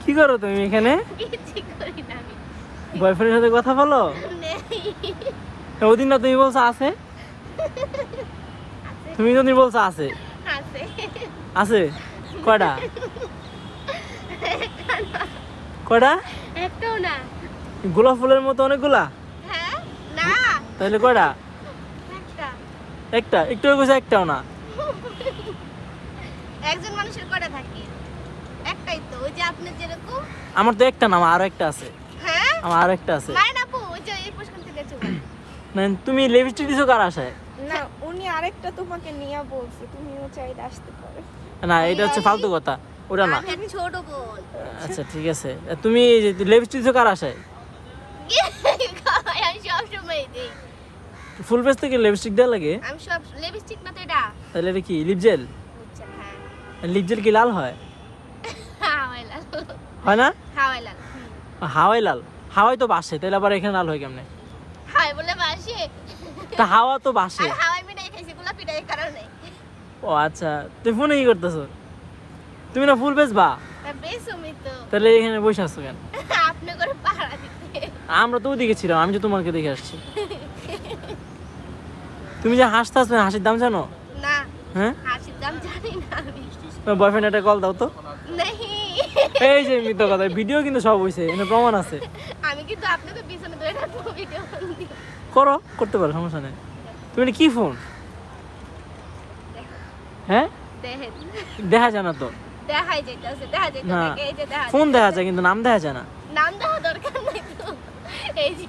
কি করো তুমি এখানে? বয়ফ্রেন্ডের সাথে কথা বলো? ওদিন না তুমি বলছো আছে, তুমি তো বলছো আছে। আছে কয়টা? কয়টা? একটাও না। গোলাপ ফুলের মতো অনেকগুলা? হ্যাঁ না। তাহলে কয়টা? একটা। একটা? একটু কইছো একটাও না। একজন মানুষের কয়টা থাকে? একটাই তো, ওই যে আপনার যেরকম। আমার তো একটা না, আমার আরো একটা আছে। হ্যাঁ আমার আরো একটা আছে। মায়ের আপু ওই যে এই পোস্টখান থেকে চলে। না তুমি লিপস্টিক দিছো কার আশায়? না উনি আরেকটা তোমাকে নিয়ে বলছে, তুমিও চাইলে আসতে পারো। না এটা হচ্ছে ফালতু কথা, ওটা না। আমি ছোট বোন। আচ্ছা ঠিক আছে, তুমি লিপস্টিক দিছো কার আশায়? আমি সব সময় দেই। ফুল পেজ থেকে লিপস্টিক দেওয়া লাগে? আমি সব লিপস্টিক না তো এটা। তাহলে এটা কি লিপ জেল? বুঝছেন? হ্যাঁ লিপ জেল কি লাল হয়? হাওয়াই লাল। হয় না? হাওয়াই লাল। হাওয়াই লাল? হাওয়াই তো বাসে, তাহলে আবার এখানে লাল হয় কেমনে? হাওয়াই বলে বাসে। তা হাওয়া তো বাসে। আর হাওয়াই মিঠাই খাইছি গোলাপিটা এই কারণে। ও আচ্ছা, তুমি ফোনে কি করতেছো? তুমি না ফুল পেজ বা? তা বেসমি তো। তাহলে এখানে বসে আছো কেন? আপনি করে পাহারা দিতে। আমরা তো ওদিকে ছিলাম, আমি তো তোমাকে দেখে আসছি। তুমি যে হাসতে আসবে, হাসির দাম জানো? না হ্যাঁ, হাসির দাম জানি না আমি। তোমার বয়ফ্রেন্ড একটা কল দাও তো। नहीं এই যে মিথ্যা কথা, ভিডিও কিন্তু সব হইছে, এখানে প্রমাণ আছে। আমি কিন্তু আপনাকে পিছনে ধরে রাখবো ভিডিও বন্দি। করো, করতে পারো, সমস্যা নেই। তুমি এটা কি ফোন? হ্যাঁ, দেখেন দেখা যায় না তো। দেখাই যাইতাছে, দেখা যাইতাছে না, এই যে দেখা ফোন দেখা যায় কিন্তু নাম দেখা যায় না। নাম দেওয়া দরকার নাই তো। এই যে